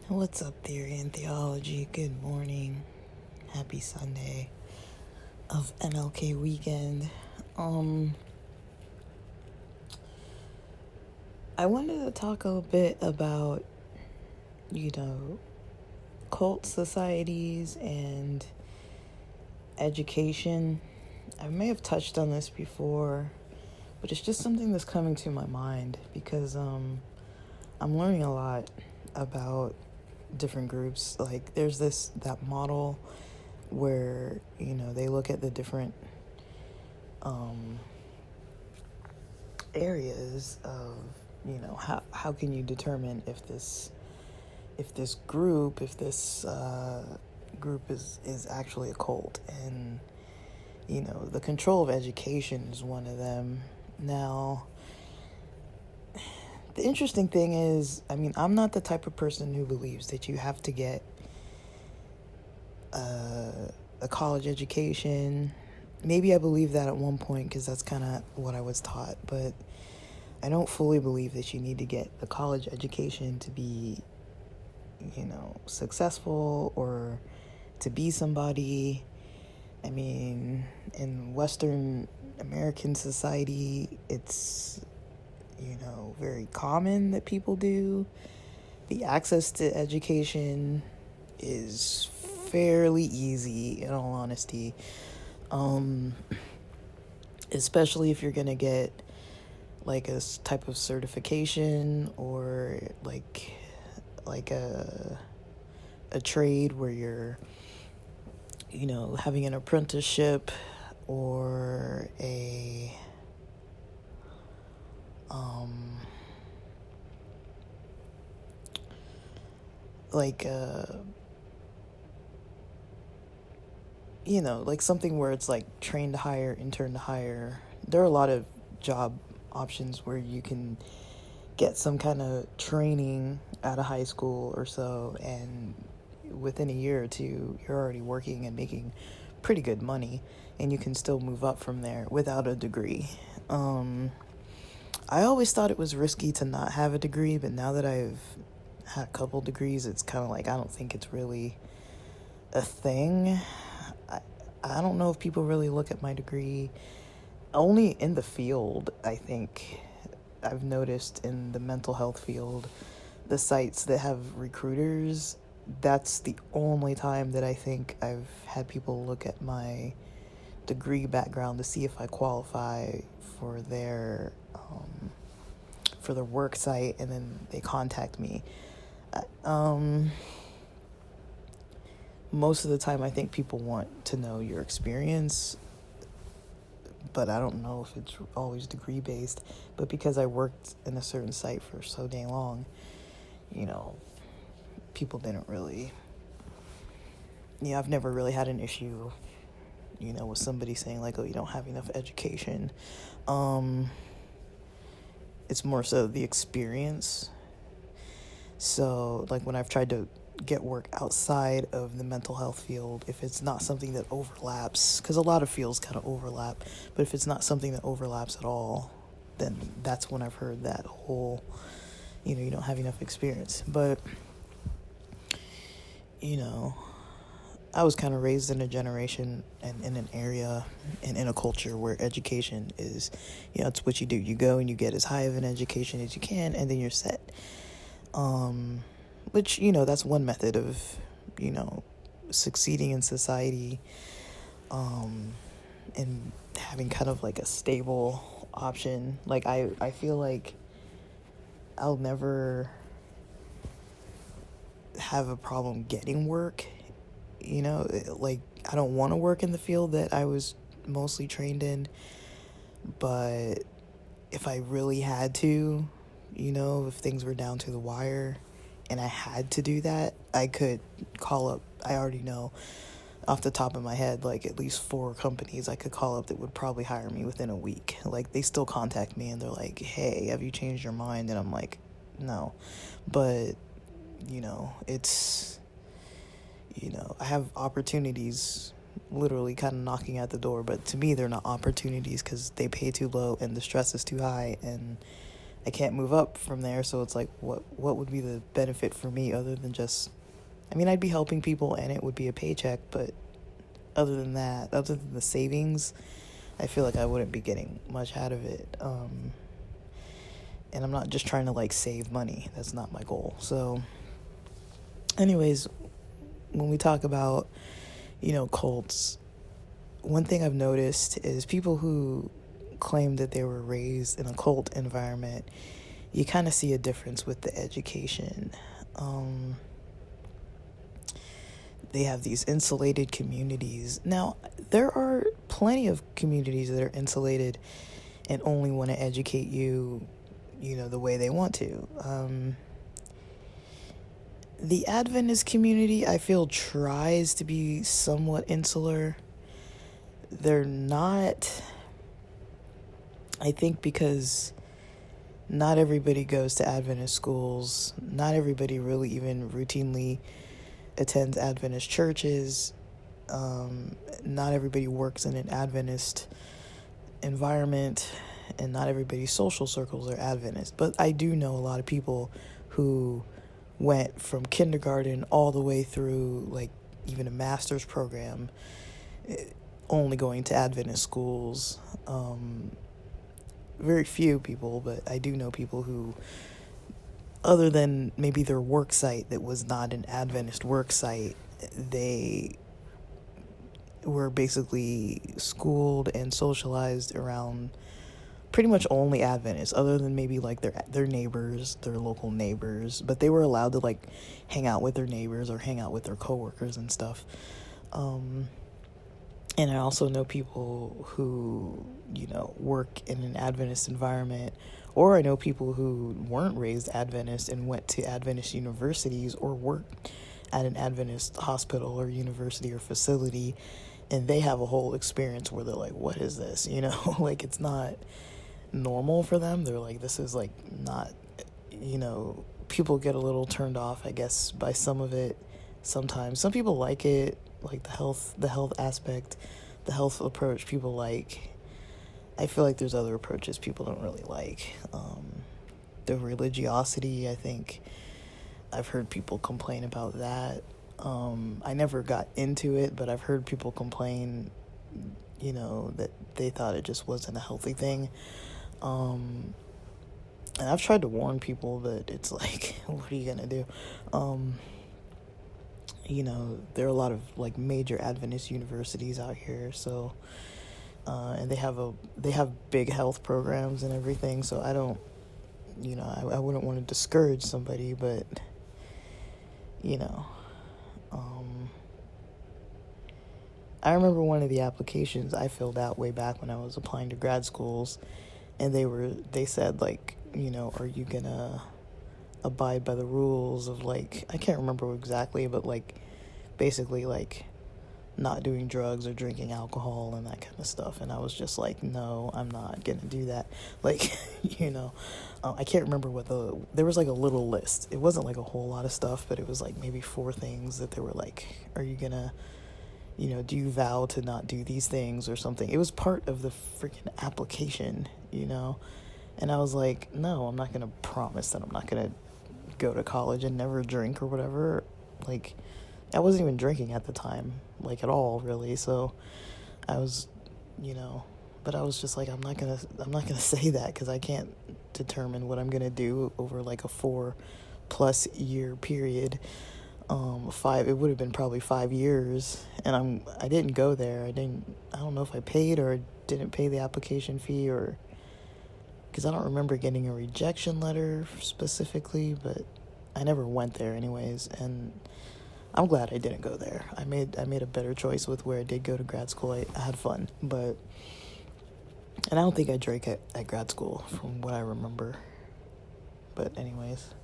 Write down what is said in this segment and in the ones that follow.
What's up, Theory and Theology? Good morning. Happy Sunday of MLK weekend. I wanted to talk a bit about, cult societies and education. I may have touched on this before, but it's just something that's coming to my mind because I'm learning a lot about different groups. Like there's that model where they look at the different areas of how can you determine if this group is actually a cult. And the control of education is one of them. Now the interesting thing is, I'm not the type of person who believes that you have to get a college education. Maybe I believe that at one point because that's kind of what I was taught, but I don't fully believe that you need to get a college education to be, successful or to be somebody. In Western American society, it's, very common that people do. The access to education is fairly easy, in all honesty. Especially if you're gonna get like a type of certification or like a trade where you're having an apprenticeship or a like something where it's like train to hire, intern to hire. There are a lot of job options where you can get some kind of training out of high school or so, and within a year or two you're already working and making pretty good money, and you can still move up from there without a degree. I always thought it was risky to not have a degree, but now that I've had a couple degrees, it's kind of like I don't think it's really a thing. I don't know if people really look at my degree. Only in the field, I think. I've noticed in the mental health field, the sites that have recruiters, that's the only time that I think I've had people look at my degree background to see if I qualify for their work site, and then they contact me. Most of the time I think people want to know your experience, but I don't know if it's always degree based. But because I worked in a certain site for so dang long, people didn't really, I've never really had an issue, with somebody saying like, oh, you don't have enough education. It's more so the experience. So like when I've tried to get work outside of the mental health field, if it's not something that overlaps, because a lot of fields kind of overlap, but if it's not something that overlaps at all, then that's when I've heard that whole, you don't have enough experience. But I was kind of raised in a generation and in an area and in a culture where education is, it's what you do. You go and you get as high of an education as you can, and then you're set. Which, that's one method of, succeeding in society, and having kind of like a stable option. Like, I feel like I'll never have a problem getting work, like, I don't want to work in the field that I was mostly trained in, but if I really had to, if things were down to the wire and I had to do that, I could call up, I already know off the top of my head, like at least 4 companies I could call up that would probably hire me within a week. Like, they still contact me and they're like, hey, have you changed your mind? And I'm like, no. But, it's, I have opportunities, literally kind of knocking at the door, but to me they're not opportunities because they pay too low and the stress is too high and I can't move up from there. So it's like, what would be the benefit for me other than just, I mean, I'd be helping people and it would be a paycheck, but other than that, other than the savings, I feel like I wouldn't be getting much out of it. And I'm not just trying to like save money. That's not my goal. So anyways, when we talk about, cults, one thing I've noticed is people who claim that they were raised in a cult environment, you kind of see a difference with the education. They have these insulated communities. Now, there are plenty of communities that are insulated and only want to educate you, the way they want to. The Adventist community, I feel, tries to be somewhat insular. They're not, I think, because not everybody goes to Adventist schools. Not everybody really even routinely attends Adventist churches. Not everybody works in an Adventist environment, and not everybody's social circles are Adventist. But I do know a lot of people who went from kindergarten all the way through like even a master's program, only going to Adventist schools. Very few people, but I do know people who, other than maybe their work site that was not an Adventist work site, they were basically schooled and socialized around pretty much only Adventists, other than maybe like their neighbors, their local neighbors, but they were allowed to like hang out with their neighbors or hang out with their coworkers and stuff. And I also know people who, work in an Adventist environment, or I know people who weren't raised Adventist and went to Adventist universities or worked at an Adventist hospital or university or facility, and they have a whole experience where they're like, what is this? Like it's not normal for them. They're like, this is like not, people get a little turned off, I guess, by some of it. Sometimes some people like it, like the health aspect, the health approach people like. I feel like there's other approaches people don't really like. The religiosity, I think I've heard people complain about that. I never got into it, but I've heard people complain, that they thought it just wasn't a healthy thing. And I've tried to warn people that it's like, what are you gonna do? There are a lot of like major Adventist universities out here, so and they have big health programs and everything. So I don't, I wouldn't want to discourage somebody, but I remember one of the applications I filled out way back when I was applying to grad schools, and they said like, are you gonna abide by the rules of like, I can't remember exactly, but like basically like not doing drugs or drinking alcohol and that kind of stuff. And I was just like, no, I'm not gonna do that. Like, I can't remember there was like a little list. It wasn't like a whole lot of stuff, but it was like maybe 4 things that they were like, are you gonna, do you vow to not do these things or something? It was part of the freaking application, and I was like, no, I'm not gonna promise that I'm not gonna go to college and never drink or whatever. Like, I wasn't even drinking at the time, like at all, really. So I was, but I was just like, I'm not gonna say that because I can't determine what I'm gonna do over like a 4+ year period. It would have been probably 5 years, and I didn't go there. I don't know if I paid or didn't pay the application fee, or because I don't remember getting a rejection letter specifically, but I never went there anyways, and I'm glad I didn't go there. I made a better choice with where I did go to grad school. I had fun, and I don't think I drank at grad school from what I remember. But anyways,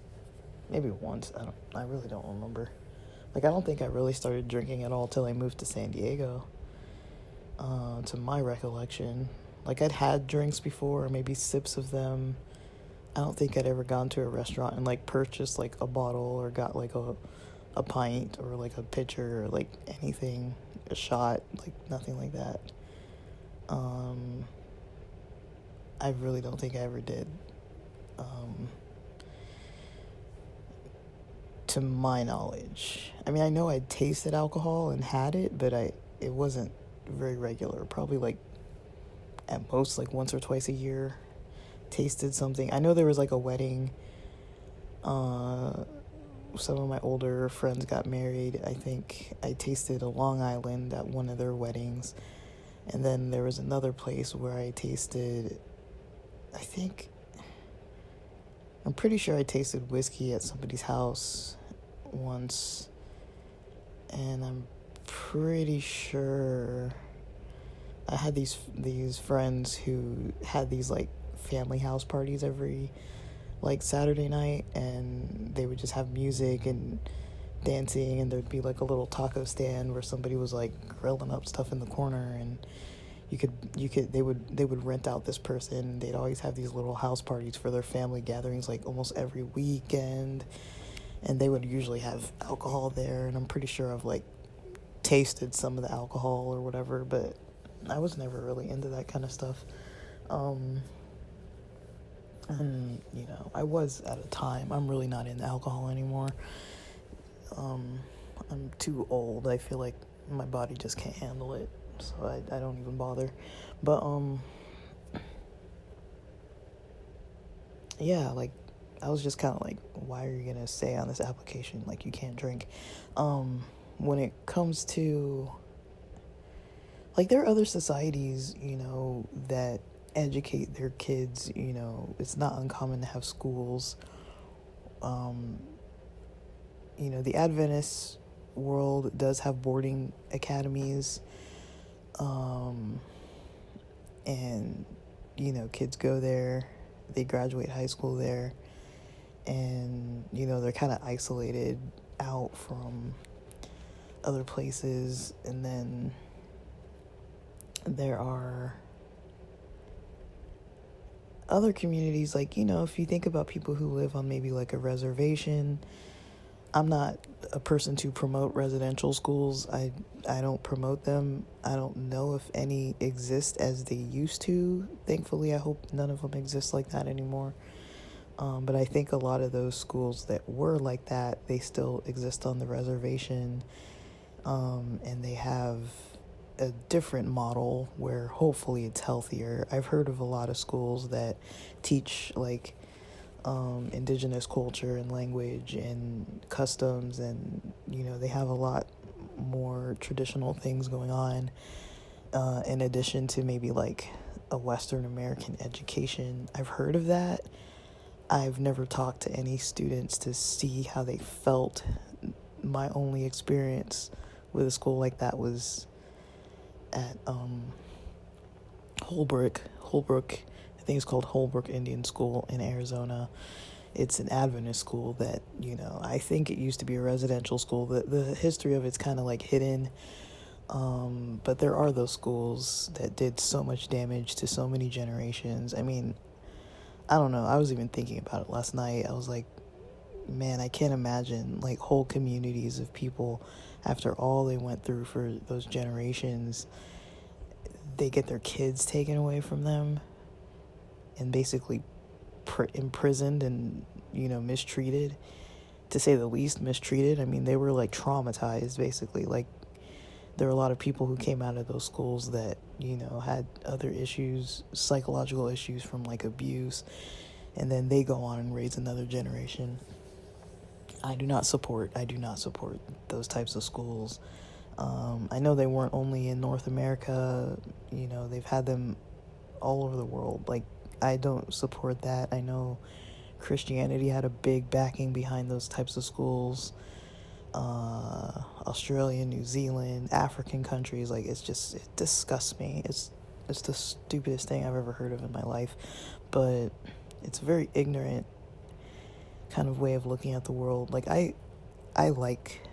maybe once. I really don't remember. Like, I don't think I really started drinking at all till I moved to San Diego. To my recollection, like I'd had drinks before, or maybe sips of them. I don't think I'd ever gone to a restaurant and like purchased like a bottle or got like a pint or like a pitcher or like anything. a shot, like nothing like that. Um, I really don't think I ever did. Um, to my knowledge. I mean, I know I tasted alcohol and had it, but it wasn't very regular. Probably like at most like once or twice a year. Tasted something. I know there was like a wedding. Some of my older friends got married. I think I tasted a Long Island at one of their weddings. And then there was another place where I tasted, I'm pretty sure I tasted whiskey at somebody's house once. And I'm pretty sure I had these friends who had these like family house parties every like Saturday night, and they would just have music and dancing, and there'd be like a little taco stand where somebody was like grilling up stuff in the corner, and they would rent out this person. They'd always have these little house parties for their family gatherings like almost every weekend, and they would usually have alcohol there, and I'm pretty sure I've like tasted some of the alcohol or whatever, but I was never really into that kind of stuff. And I was at a time. I'm really not into alcohol anymore. I'm too old. I feel like my body just can't handle it, so I don't even bother. But yeah, like I was just kind of like, why are you gonna say on this application like you can't drink? When it comes to like, there are other societies, that educate their kids. It's not uncommon to have schools. The Adventist world does have boarding academies. And, kids go there, they graduate high school there, and, they're kind of isolated out from other places. And then there are other communities, like, if you think about people who live on maybe like a reservation. I'm not a person to promote residential schools. I don't promote them. I don't know if any exist as they used to. Thankfully, I hope none of them exist like that anymore. But I think a lot of those schools that were like that, they still exist on the reservation. And they have a different model where hopefully it's healthier. I've heard of a lot of schools that teach like indigenous culture and language and customs, and they have a lot more traditional things going on, in addition to maybe like a Western American education. I've heard of that. I've never talked to any students to see how they felt. My only experience with a school like that was at Holbrook, I think it's called Holbrook Indian School in Arizona. It's an Adventist school that, I think it used to be a residential school. The history of it's kind of like hidden. But there are those schools that did so much damage to so many generations. I mean, I don't know. I was even thinking about it last night. I was like, man, I can't imagine like whole communities of people, after all they went through for those generations, they get their kids taken away from them and basically imprisoned and, mistreated, to say the least. Mistreated. I mean, they were like traumatized, basically. Like, there were a lot of people who came out of those schools that, had other issues, psychological issues from like abuse, and then they go on and raise another generation. I do not support those types of schools. I know they weren't only in North America, they've had them all over the world. Like, I don't support that. I know Christianity had a big backing behind those types of schools. Australia, New Zealand, African countries, like, it disgusts me. It's the stupidest thing I've ever heard of in my life. But it's a very ignorant kind of way of looking at the world. Like, I like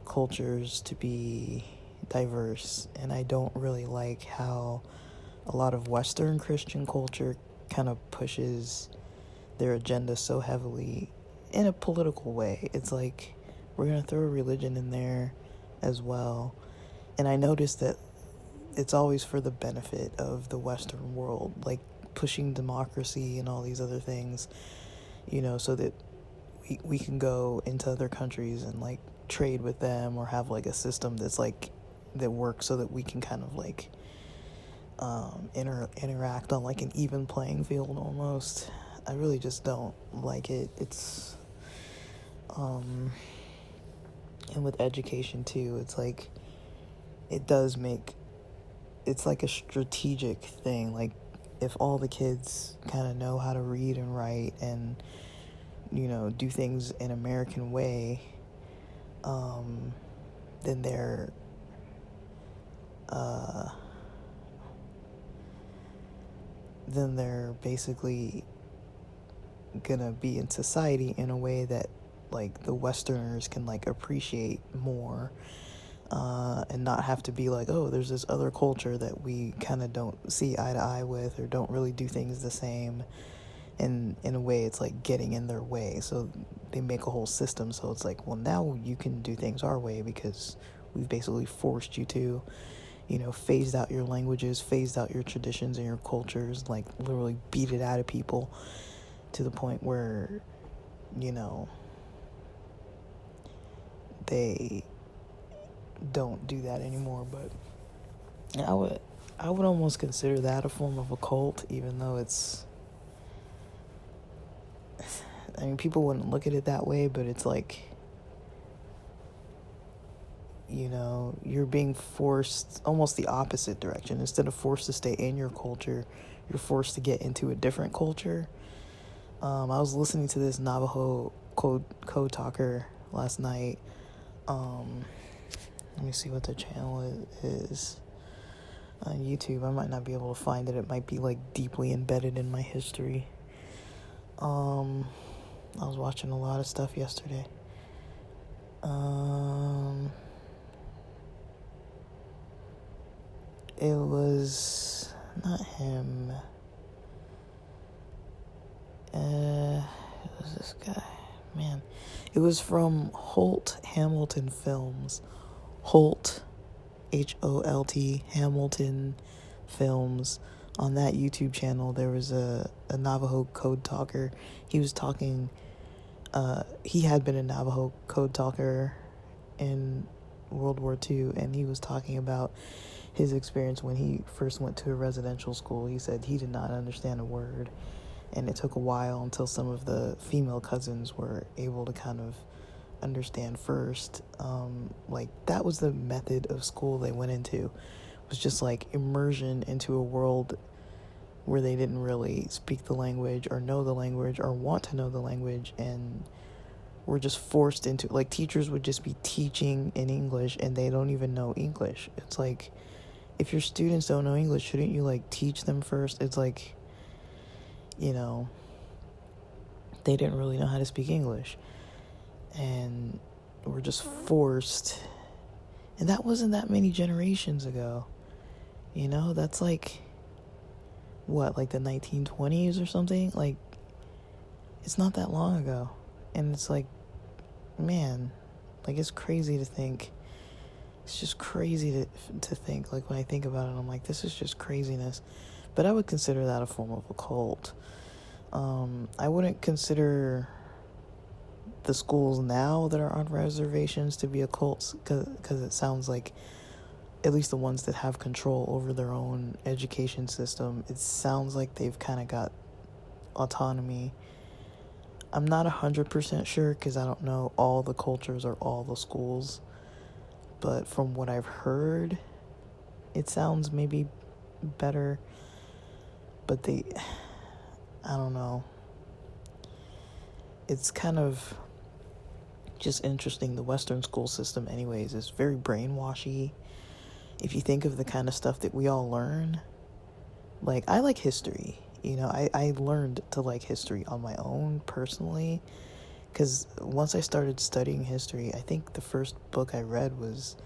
cultures to be diverse, and I don't really like how a lot of Western Christian culture kind of pushes their agenda so heavily in a political way. It's like, we're going to throw religion in there as well. And I noticed that it's always for the benefit of the Western world, like pushing democracy and all these other things, so that we can go into other countries and like trade with them, or have like a system that's like that works so that we can kind of like interact on like an even playing field almost. I really just don't like it. It's and with education too, it's like it's like a strategic thing. Like if all the kids kind of know how to read and write and do things in American way, then they're basically gonna be in society in a way that like the Westerners can like appreciate more, and not have to be like, oh, there's this other culture that we kind of don't see eye to eye with, or don't really do things the same, and in a way it's like getting in their way. So they make a whole system, so it's like, well, now you can do things our way because we've basically forced you to, phased out your languages, phased out your traditions and your cultures, like literally beat it out of people to the point where, they don't do that anymore. But I would almost consider that a form of a cult, even though people wouldn't look at it that way, but it's like, you're being forced almost the opposite direction. Instead of forced to stay in your culture, you're forced to get into a different culture. I was listening to this Navajo code talker last night. Let me see what the channel is on YouTube. I might not be able to find it. It might be like deeply embedded in my history. I was watching a lot of stuff yesterday. It was not him. It was this guy. Man, it was from Holt Hamilton Films. Holt, Holt, Hamilton Films. On that YouTube channel, there was a Navajo code talker. He was talking. He had been a Navajo code talker in World War II, and he was talking about his experience when he first went to a residential school. He said he did not understand a word, and it took a while until some of the female cousins were able to kind of understand first. Like that was the method of school they went into. It was just like immersion into a world where they didn't really speak the language or know the language or want to know the language, and were just forced into, like, teachers would just be teaching in English and they don't even know English. It's like, if your students don't know English, shouldn't you like teach them first? It's like, they didn't really know how to speak English, and were just forced. And that wasn't that many generations ago. That's like, what, like the 1920s or something? Like, it's not that long ago. And it's like, man, like, it's crazy to think. It's just crazy to think. Like, when I think about it, I'm like, this is just craziness. But I would consider that a form of a cult. I wouldn't consider the schools now that are on reservations to be a cult, because it sounds like, at least the ones that have control over their own education system, it sounds like they've kind of got autonomy. I'm not 100% sure, because I don't know all the cultures or all the schools, but from what I've heard, it sounds maybe better. But I don't know. It's kind of just interesting. The Western school system anyways is very brainwashy. If you think of the kind of stuff that we all learn, like, I like history. I learned to like history on my own personally, because once I started studying history, I think the first book I read was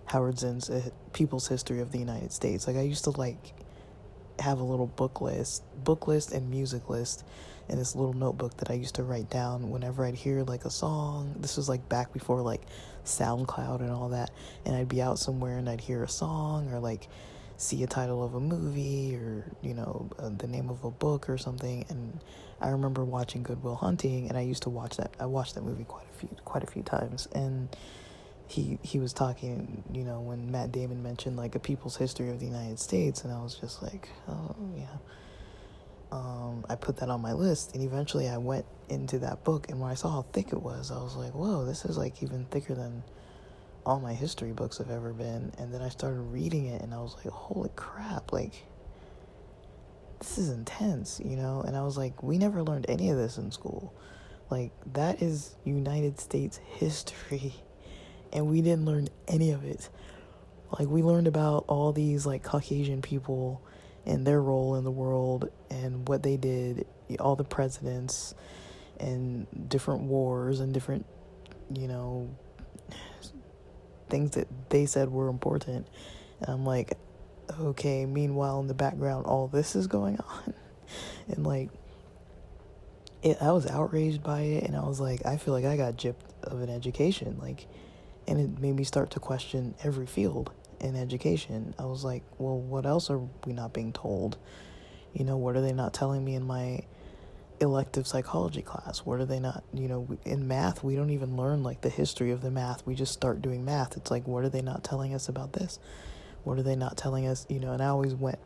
Howard Zinn's People's History of the United States. Like, I used to like have a little book list and music list in this little notebook that I used to write down whenever I'd hear like a song. This was like back before like SoundCloud and all that, and I'd be out somewhere and I'd hear a song or like see a title of a movie or the name of a book or something. And I remember watching Good Will Hunting, and I used to watch that. I watched that movie quite a few times, and he was talking, when Matt Damon mentioned like a people's history of the United States, and I was just like, oh yeah. I put that on my list, and eventually I went into that book, and when I saw how thick it was, I was like, whoa, this is like even thicker than all my history books have ever been. And then I started reading it, and I was like, holy crap, like, this is intense, and I was like, we never learned any of this in school. Like, that is United States history, and we didn't learn any of it. Like, we learned about all these like Caucasian people and their role in the world and what they did, all the presidents and different wars and different, things that they said were important. And I'm like, okay, meanwhile in the background all this is going on. And like I was outraged by it, and I was like, I feel like I got gypped of an education, like, and it made me start to question every field in education. I was like, well, what else are we not being told? What are they not telling me in my elective psychology class? What are they not, in math, we don't even learn like the history of the math. We just start doing math. It's like, what are they not telling us about this? What are they not telling us? And I always went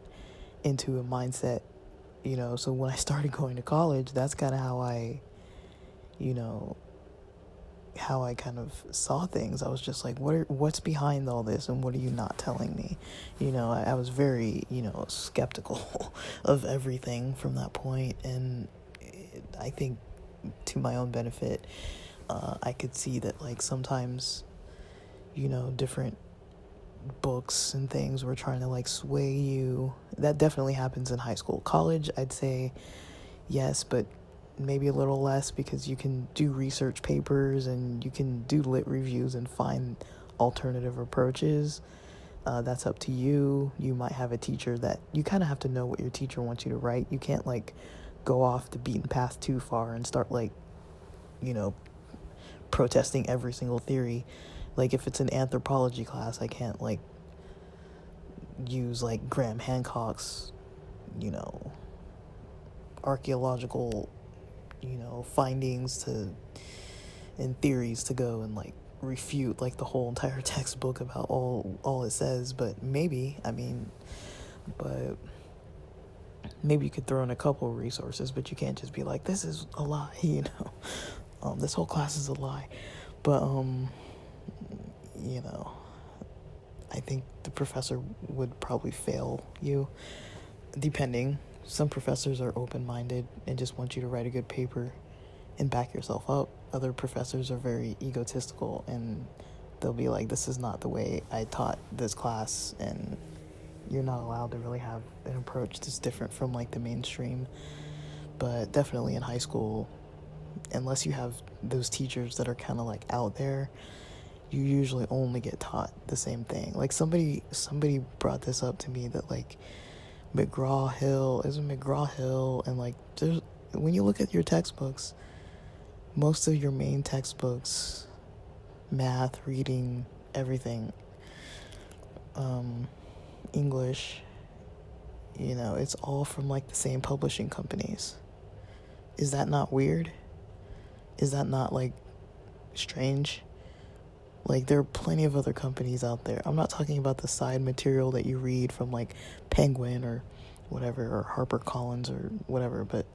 into a mindset, so when I started going to college, that's kind of how I kind of saw things. I was just like, what's behind all this, and what are you not telling me? I was very, skeptical of everything from that point, and I think to my own benefit, I could see that like sometimes, different books and things were trying to like sway you. That definitely happens in high school. College, I'd say yes, but maybe a little less, because you can do research papers and you can do lit reviews and find alternative approaches. That's up to you. You might have a teacher that you kind of have to know what your teacher wants you to write. You can't like go off the beaten path too far and start like, protesting every single theory. Like if it's an anthropology class, I can't like use like Graham Hancock's, archaeological, findings and theories to go and like refute like the whole entire textbook about all it says. But maybe you could throw in a couple of resources, but you can't just be like, this is a lie, this whole class is a lie. But I think the professor would probably fail you, depending. Some professors are open-minded and just want you to write a good paper and back yourself up. Other professors are very egotistical, and they'll be like, this is not the way I taught this class, and you're not allowed to really have an approach that's different from like the mainstream. But definitely in high school, unless you have those teachers that are kind of like out there, you usually only get taught the same thing. Like somebody brought this up to me, that like McGraw-Hill, and like when you look at your textbooks, most of your main textbooks, math, reading, everything, English, it's all from like the same publishing companies. Is that not weird? Is that not like strange? Like there are plenty of other companies out there. I'm not talking about the side material that you read from like Penguin or whatever, or HarperCollins or whatever, but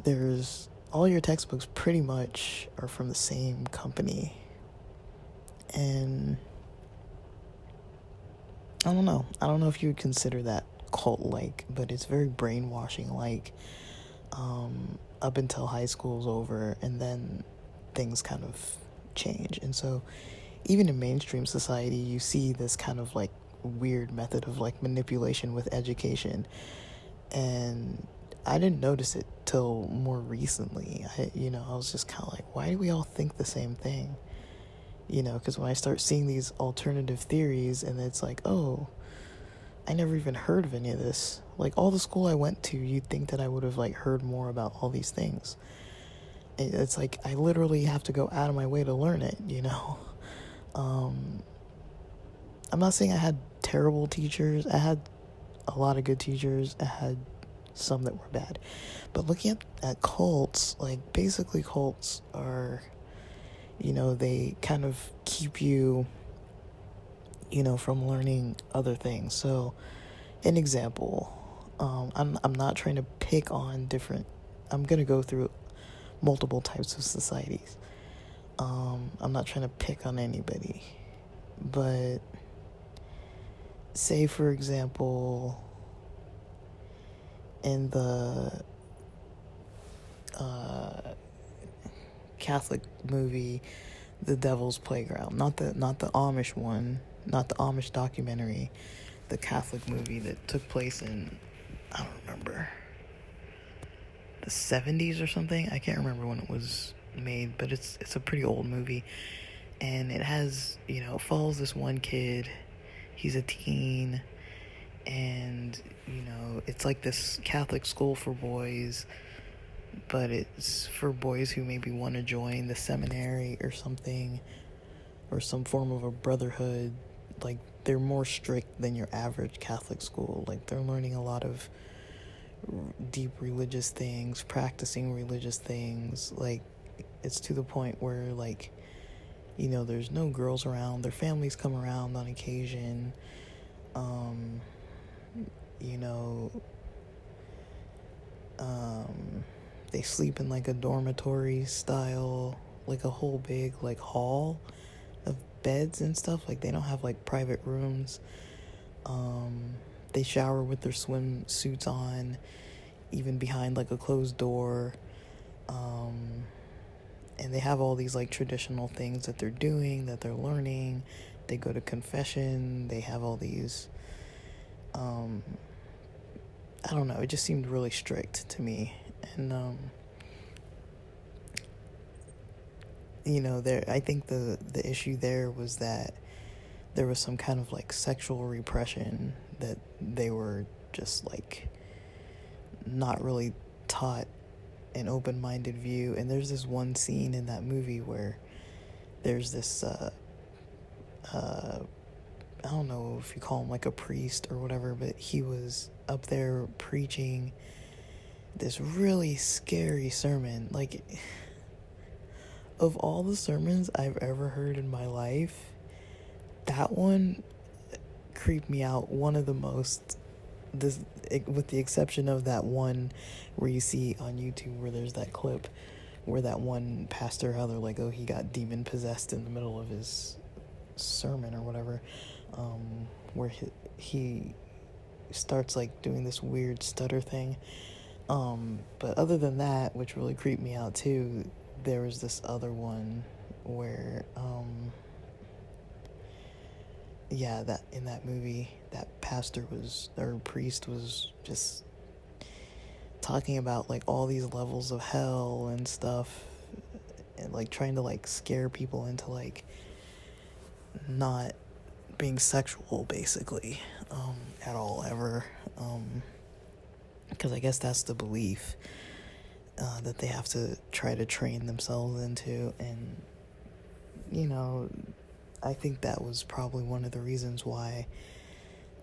there's all your textbooks pretty much are from the same company. And I don't know if you would consider that cult-like, but it's very brainwashing-like, up until high school's over, and then things kind of change. And so even in mainstream society, you see this kind of like weird method of like manipulation with education, and I didn't notice it till more recently. I was just kind of like, why do we all think the same thing? Because when I start seeing these alternative theories, and it's like, oh, I never even heard of any of this. Like, all the school I went to, you'd think that I would have, like, heard more about all these things. It's like, I literally have to go out of my way to learn it, you know? I'm not saying I had terrible teachers. I had a lot of good teachers. I had some that were bad. But looking at cults, like, basically cults are, you know, they kind of keep you, you know, from learning other things. So, an example, I'm not trying to pick on different, I'm going to go through multiple types of societies. I'm not trying to pick on anybody, but say, for example, in the Catholic movie, The Devil's Playground, not the Amish one, not the Amish documentary, the Catholic movie that took place in, I don't remember, the 70s or something. I can't remember when it was made, but it's a pretty old movie, and it has, you know, follows this one kid. He's a teen, and, you know, it's like this Catholic school for boys, but it's for boys who maybe want to join the seminary or something, or some form of a brotherhood. Like, they're more strict than your average Catholic school. Like, they're learning a lot of deep religious things, practicing religious things. Like, it's to the point where, like, you know, there's no girls around. Their families come around on occasion. You know, they sleep in, like, a dormitory style, like a whole big, like, hall of beds and stuff. Like, they don't have, like, private rooms. They shower with their swimsuits on, even behind, like, a closed door. And they have all these, like, traditional things that they're doing, that they're learning. They go to confession. They have all these, I don't know, it just seemed really strict to me. And, you know, I think the issue there was that there was some kind of, like, sexual repression that they were just, like, not really taught an open-minded view. And there's this one scene in that movie where there's this, I don't know if you call him, like, a priest or whatever, but he was up there preaching this really scary sermon. Like, of all the sermons I've ever heard in my life, that one creeped me out one of the most, with the exception of that one where you see on YouTube where there's that clip where that one pastor, how they're like, oh, he got demon possessed in the middle of his sermon or whatever, where he starts, like, doing this weird stutter thing. But other than that, which really creeped me out too, there was this other one where, yeah, that in that movie, that pastor or priest was just talking about, like, all these levels of hell and stuff, and, like, trying to, like, scare people into, like, not being sexual, basically, at all, ever, because I guess that's the belief that they have to try to train themselves into. And, you know, I think that was probably one of the reasons why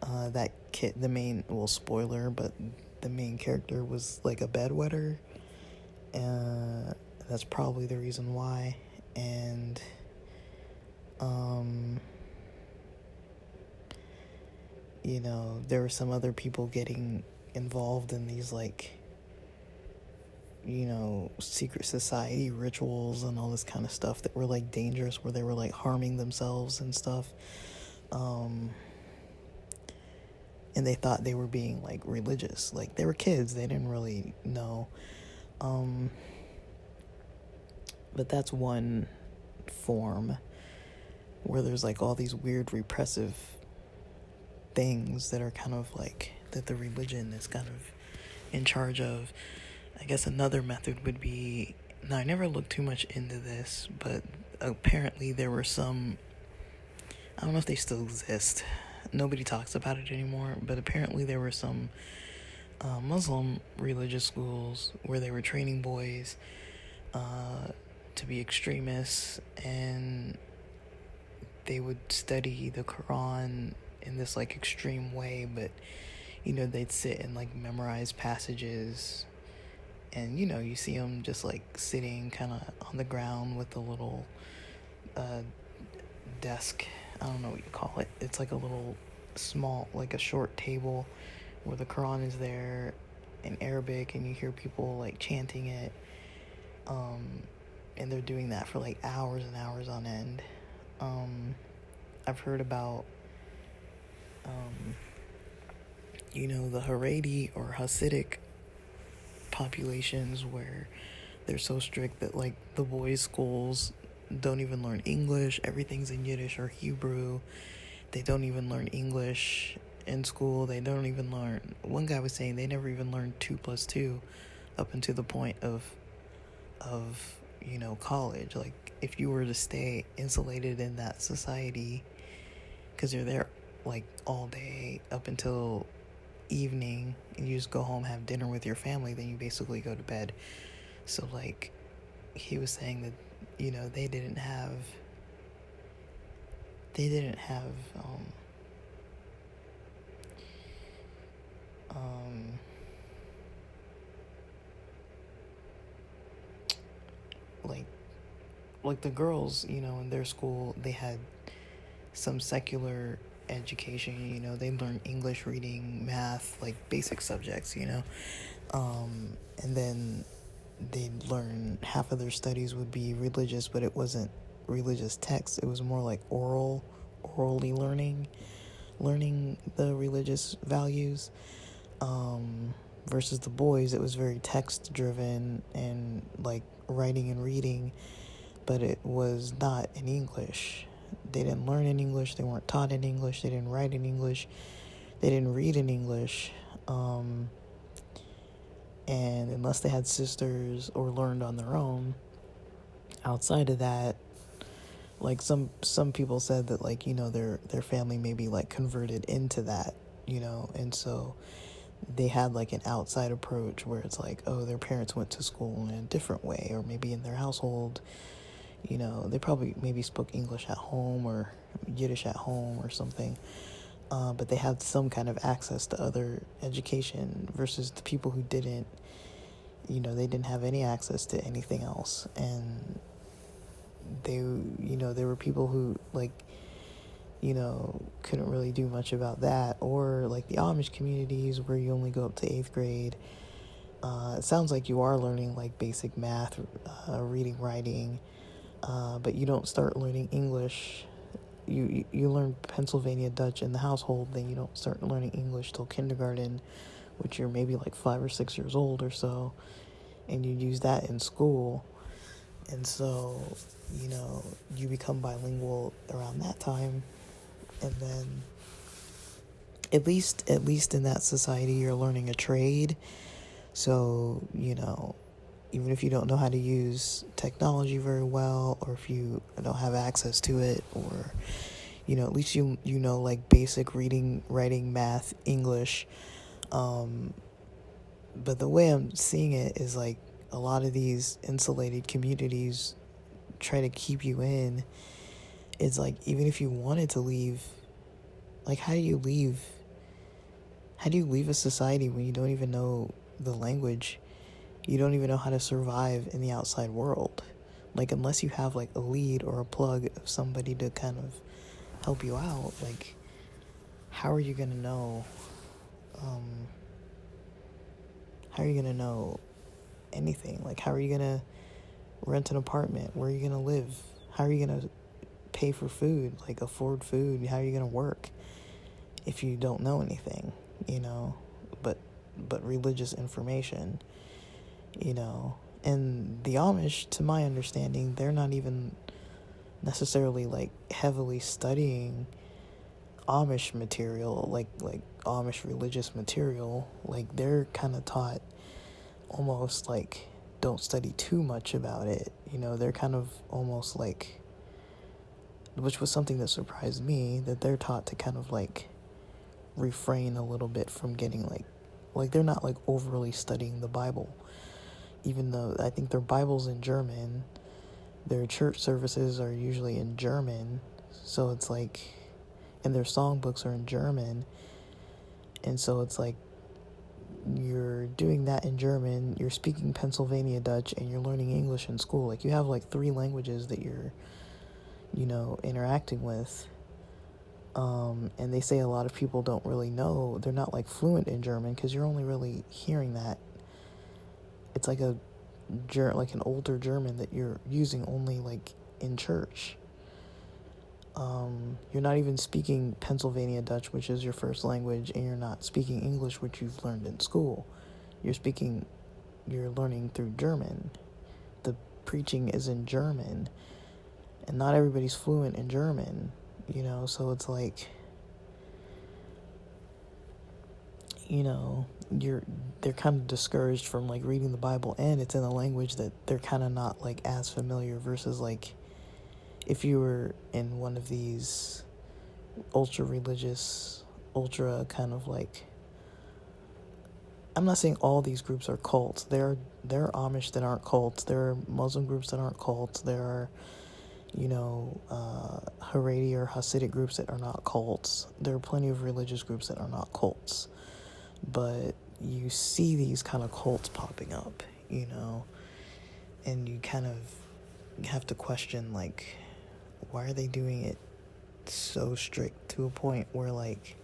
that kid, the main, well, spoiler, but the main character was, like, a bedwetter. That's probably the reason why. And, you know, there were some other people getting involved in these, like, you know, secret society rituals and all this kind of stuff that were, like, dangerous, where they were, like, harming themselves and stuff. And they thought they were being, like, religious. Like, they were kids, they didn't really know. But that's one form where there's, like, all these weird repressive things that are kind of, like, that the religion is kind of in charge of. I guess another method would be, now I never looked too much into this, but apparently there were some, I don't know if they still exist, nobody talks about it anymore, but apparently there were some Muslim religious schools where they were training boys to be extremists, and they would study the Quran in this like extreme way, but they'd sit and like memorize passages, and you see them just like sitting kind of on the ground with a little desk. I don't know what you call it. It's like a little small, like a short table where the Quran is there in Arabic, and you hear people like chanting it, and they're doing that for like hours and hours on end. I've heard about the Haredi or Hasidic populations where they're so strict that like the boys' schools don't even learn English. Everything's in Yiddish or Hebrew. They don't even learn English in school. They don't even learn, one guy was saying they never even learned 2 plus 2 up until the point of college. Like if you were to stay insulated in that society because you're there like all day up until evening, and you just go home, have dinner with your family, then you basically go to bed. So like he was saying that they didn't have like the girls, in their school, they had some secular education, they learned English, reading, math, like basic subjects, and then they'd learn, half of their studies would be religious, but it wasn't religious text. It was more like orally learning the religious values, versus the boys. It was very text driven and like writing and reading, but it was not in English. They didn't learn in English. They weren't taught in English. They didn't write in English. They didn't read in English. And unless they had sisters or learned on their own, outside of that, like some people said that like, their family maybe like converted into that, and so they had like an outside approach where it's like, oh, their parents went to school in a different way, or maybe in their household, they probably maybe spoke English at home or Yiddish at home or something, but they had some kind of access to other education versus the people who didn't, they didn't have any access to anything else. And they, there were people who like, couldn't really do much about that, or like the Amish communities where you only go up to 8th grade. It sounds like you are learning like basic math, reading, writing, but you don't start learning English. You learn Pennsylvania Dutch in the household, then you don't start learning English till kindergarten, which you're maybe like 5 or 6 years old or so, and you use that in school. And so, you become bilingual around that time, and then at least in that society, you're learning a trade. So, even if you don't know how to use technology very well, or if you don't have access to it, or, at least you know, like basic reading, writing, math, English. But the way I'm seeing it is like a lot of these insulated communities try to keep you in. It's like, even if you wanted to leave, like, how do you leave a society when you don't even know the language? You don't even know how to survive in the outside world. Like, unless you have like a lead or a plug of somebody to kind of help you out, like, how are you gonna know anything? Like, how are you gonna rent an apartment? Where are you gonna live? How are you gonna pay for food, like afford food? How are you gonna work if you don't know anything, but religious information, and the Amish, to my understanding, they're not even necessarily like heavily studying Amish material, like Amish religious material. Like, they're kind of taught almost like, don't study too much about it. They're kind of almost like, which was something that surprised me, that they're taught to kind of like refrain a little bit from getting like they're not like overly studying the Bible, even though I think their Bible's in German. Their church services are usually in German, so it's like, and their songbooks are in German, and so it's like you're doing that in German, you're speaking Pennsylvania Dutch, and you're learning English in school. Like, you have like three languages that you're, interacting with. And they say a lot of people don't really know, they're not like fluent in German because you're only really hearing that. It's like like an older German that you're using only like in church. You're not even speaking Pennsylvania Dutch, which is your first language, and you're not speaking English, which you've learned in school. You're learning through German. The preaching is in German, and not everybody's fluent in German, so it's like, they're kind of discouraged from like reading the Bible, and it's in a language that they're kind of not like as familiar, versus like if you were in one of these ultra religious, ultra kind of like, I'm not saying all these groups are cults. There are Amish that aren't cults. There are Muslim groups that aren't cults. There are, Haredi or Hasidic groups that are not cults. There are plenty of religious groups that are not cults. But you see these kind of cults popping up, and you kind of have to question, like, why are they doing it so strict to a point where, like,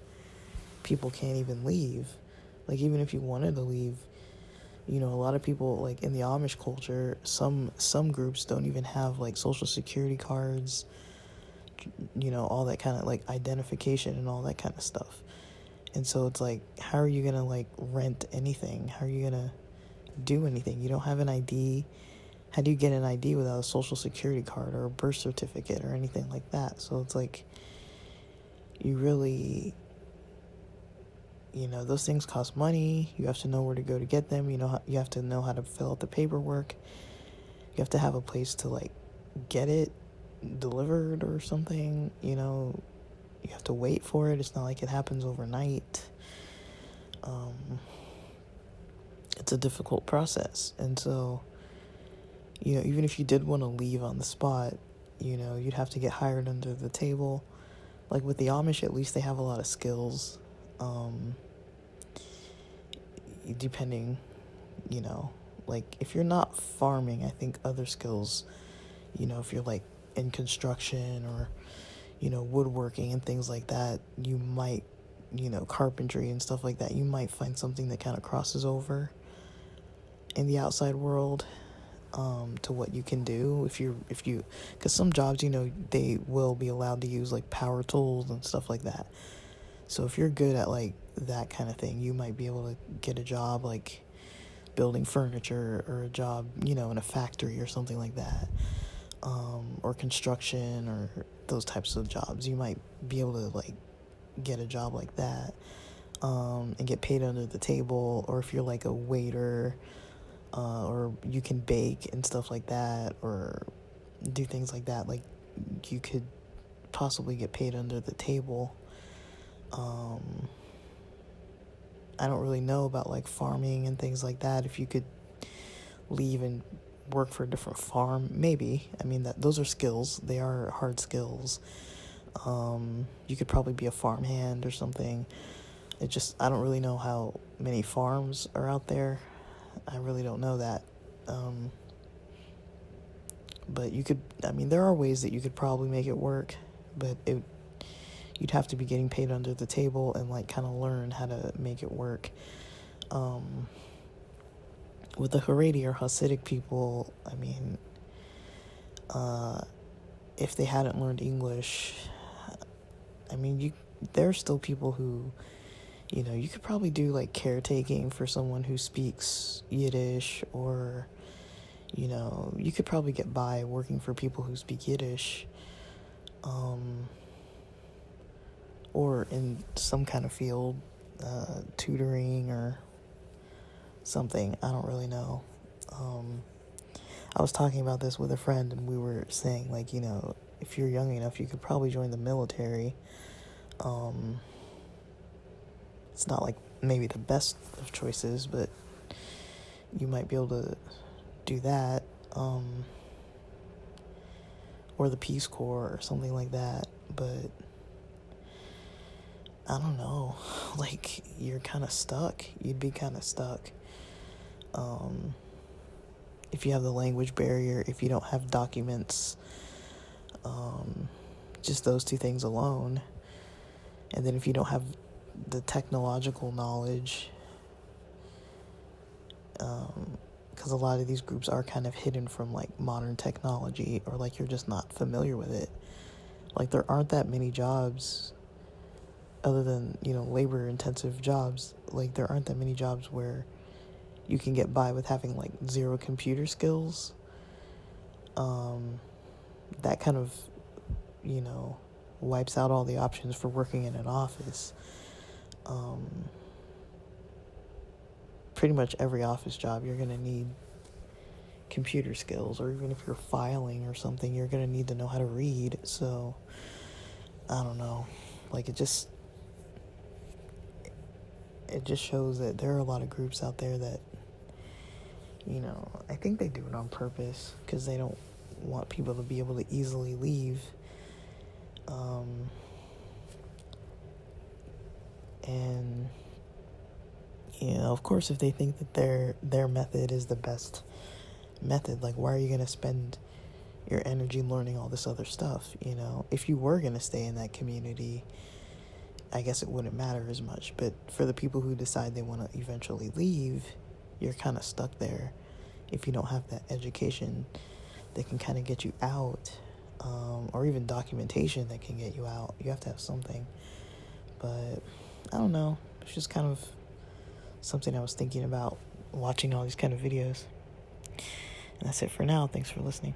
people can't even leave? Like, even if you wanted to leave, a lot of people, like, in the Amish culture, some groups don't even have, like, social security cards, all that kind of, like, identification and all that kind of stuff. And so it's like, how are you going to, like, rent anything? How are you going to do anything? You don't have an ID. How do you get an ID without a social security card or a birth certificate or anything like that? So it's like, you really, those things cost money. You have to know where to go to get them. You have to know how to fill out the paperwork. You have to have a place to, like, get it delivered or something, You have to wait for it. It's not like it happens overnight. It's a difficult process. And so, even if you did want to leave on the spot, you'd have to get hired under the table. Like with the Amish, at least they have a lot of skills. Depending, like if you're not farming, I think other skills, if you're like in construction or, woodworking and things like that, you might, carpentry and stuff like that, you might find something that kind of crosses over in the outside world, to what you can do if you, because some jobs, they will be allowed to use like power tools and stuff like that. So if you're good at like that kind of thing, you might be able to get a job like building furniture, or a job, in a factory or something like that, or construction or those types of jobs. You might be able to like get a job like that, and get paid under the table. Or if you're like a waiter, or you can bake and stuff like that, or do things like that, like you could possibly get paid under the table. I don't really know about like farming and things like that. If you could leave and work for a different farm, maybe. I mean, those are skills. They are hard skills. You could probably be a farmhand or something. I don't really know how many farms are out there. I really don't know that. But there are ways that you could probably make it work, but you'd have to be getting paid under the table and like kind of learn how to make it work. With the Haredi or Hasidic people, if they hadn't learned English, there are still people who, you could probably do like caretaking for someone who speaks Yiddish, or, you could probably get by working for people who speak Yiddish, or in some kind of field, tutoring or something. I don't really know. I was talking about this with a friend, and we were saying, like, if you're young enough, you could probably join the military. It's not like maybe the best of choices, but you might be able to do that. Or the Peace Corps or something like that. But I don't know. Like, you're kind of stuck. You'd be kind of stuck. If you have the language barrier, if you don't have documents, just those two things alone. And then if you don't have the technological knowledge, because a lot of these groups are kind of hidden from like modern technology, or like you're just not familiar with it. Like, there aren't that many jobs other than, labor intensive jobs. Like, there aren't that many jobs where you can get by with having like zero computer skills. That kind of, wipes out all the options for working in an office. Pretty much every office job, you're going to need computer skills, or even if you're filing or something, you're going to need to know how to read. So, I don't know. Like, it just shows that there are a lot of groups out there that, I think they do it on purpose because they don't want people to be able to easily leave. And of course, if they think that their method is the best method, like, why are you going to spend your energy learning all this other stuff? If you were going to stay in that community, I guess it wouldn't matter as much. But for the people who decide they want to eventually leave, you're kind of stuck there if you don't have that education that can kind of get you out, or even documentation that can get you out. You have to have something. But I don't know. It's just kind of something I was thinking about watching all these kind of videos. And that's it for now. Thanks for listening.